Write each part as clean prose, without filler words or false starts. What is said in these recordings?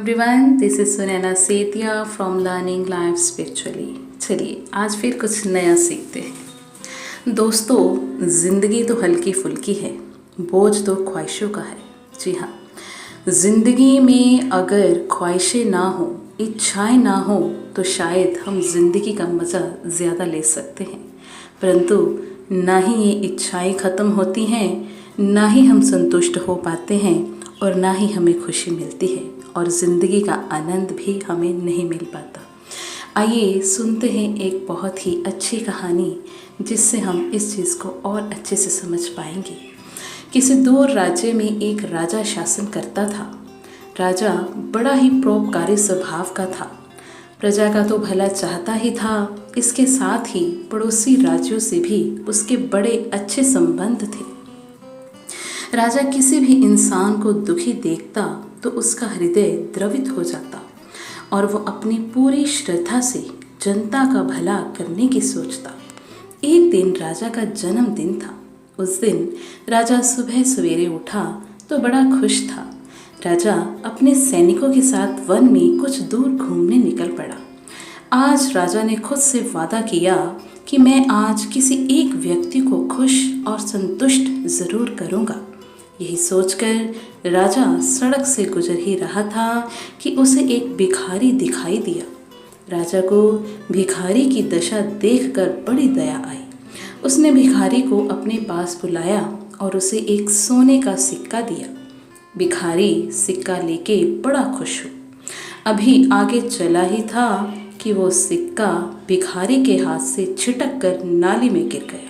Everyone, this is Sunaina Setia from learning life spiritually. चलिए आज फिर कुछ नया सीखते हैं। दोस्तों, ज़िंदगी तो हल्की फुल्की है, बोझ तो ख्वाहिशों का है। जी हाँ, ज़िंदगी में अगर ख्वाहिशें ना हो, इच्छाएं ना हो तो शायद हम ज़िंदगी का मज़ा ज़्यादा ले सकते हैं। परंतु ना ही ये इच्छाएं ख़त्म होती हैं, ना ही हम संतुष्ट हो पाते हैं और ना ही हमें खुशी मिलती है और ज़िंदगी का आनंद भी हमें नहीं मिल पाता। आइए सुनते हैं एक बहुत ही अच्छी कहानी जिससे हम इस चीज़ को और अच्छे से समझ पाएंगे। किसी दूर राज्य में एक राजा शासन करता था। राजा बड़ा ही परोपकारी स्वभाव का था। प्रजा का तो भला चाहता ही था, इसके साथ ही पड़ोसी राज्यों से भी उसके बड़े अच्छे संबंध थे। राजा किसी भी इंसान को दुखी देखता तो उसका हृदय द्रवित हो जाता और वो अपनी पूरी श्रद्धा से जनता का भला करने की सोचता। एक दिन राजा का जन्मदिन था। उस दिन राजा सुबह सवेरे उठा तो बड़ा खुश था। राजा अपने सैनिकों के साथ वन में कुछ दूर घूमने निकल पड़ा। आज राजा ने खुद से वादा किया कि मैं आज किसी एक व्यक्ति को खुश और संतुष्ट ज़रूर करूँगा। यही सोचकर राजा सड़क से गुजर ही रहा था कि उसे एक भिखारी दिखाई दिया। राजा को भिखारी की दशा देखकर बड़ी दया आई। उसने भिखारी को अपने पास बुलाया और उसे एक सोने का सिक्का दिया। भिखारी सिक्का लेके बड़ा खुश हुआ। अभी आगे चला ही था कि वो सिक्का भिखारी के हाथ से छिटक कर नाली में गिर गया।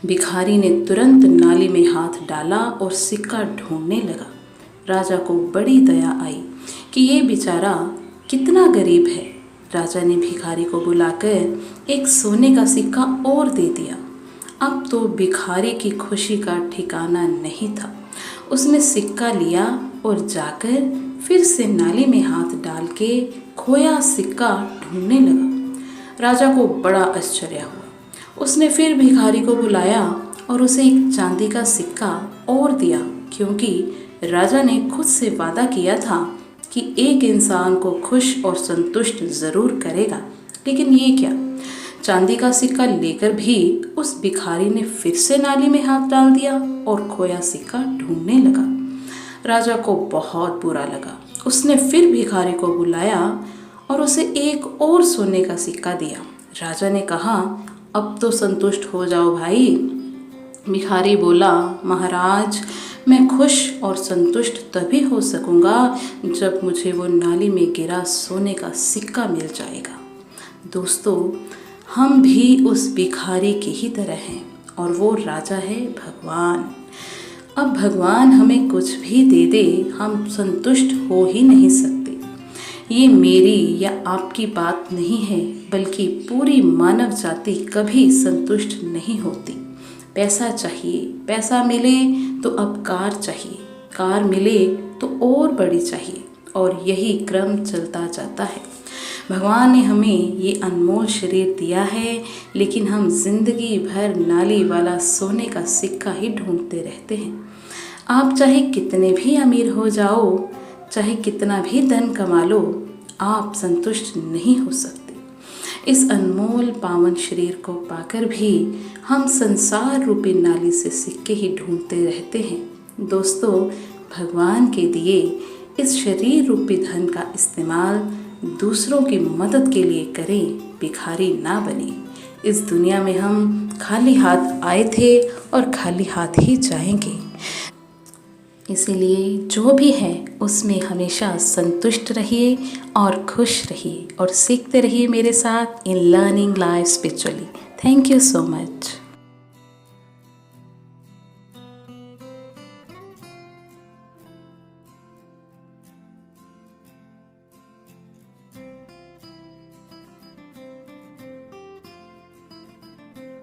भिखारी ने तुरंत नाली में हाथ डाला और सिक्का ढूंढने लगा। राजा को बड़ी दया आई कि ये बेचारा कितना गरीब है। राजा ने भिखारी को बुलाकर एक सोने का सिक्का और दे दिया। अब तो भिखारी की खुशी का ठिकाना नहीं था। उसने सिक्का लिया और जाकर फिर से नाली में हाथ डाल के खोया सिक्का ढूंढने लगा। राजा को बड़ा आश्चर्य हुआ। उसने फिर भिखारी को बुलाया और उसे एक चांदी का सिक्का और दिया, क्योंकि राजा ने खुद से वादा किया था कि एक इंसान को खुश और संतुष्ट ज़रूर करेगा। लेकिन ये क्या, चांदी का सिक्का लेकर भी उस भिखारी ने फिर से नाली में हाथ डाल दिया और खोया सिक्का ढूंढने लगा। राजा को बहुत बुरा लगा। उसने फिर भिखारी को बुलाया और उसे एक और सोने का सिक्का दिया। राजा ने कहा, अब तो संतुष्ट हो जाओ भाई। भिखारी बोला, महाराज, मैं खुश और संतुष्ट तभी हो सकूंगा जब मुझे वो नाली में गिरा सोने का सिक्का मिल जाएगा। दोस्तों, हम भी उस भिखारी की ही तरह हैं और वो राजा है भगवान। अब भगवान हमें कुछ भी दे दे, हम संतुष्ट हो ही नहीं सकते। ये मेरी या आपकी बात नहीं है, बल्कि पूरी मानव जाति कभी संतुष्ट नहीं होती। पैसा चाहिए, पैसा मिले तो अब कार चाहिए, कार मिले तो और बड़ी चाहिए, और यही क्रम चलता जाता है। भगवान ने हमें ये अनमोल शरीर दिया है, लेकिन हम जिंदगी भर नाली वाला सोने का सिक्का ही ढूंढते रहते हैं। आप चाहे कितने भी अमीर हो जाओ, चाहे कितना भी धन कमा लो, आप संतुष्ट नहीं हो सकते। इस अनमोल पावन शरीर को पाकर भी हम संसार रूपी नाली से सिक्के ही ढूंढते रहते हैं। दोस्तों, भगवान के दिए इस शरीर रूपी धन का इस्तेमाल दूसरों की मदद के लिए करें, भिखारी ना बने। इस दुनिया में हम खाली हाथ आए थे और खाली हाथ ही जाएंगे। इसीलिए जो भी है उसमें हमेशा संतुष्ट रहिए और खुश रहिए और सीखते रहिए मेरे साथ in learning life spiritually. Thank you so much.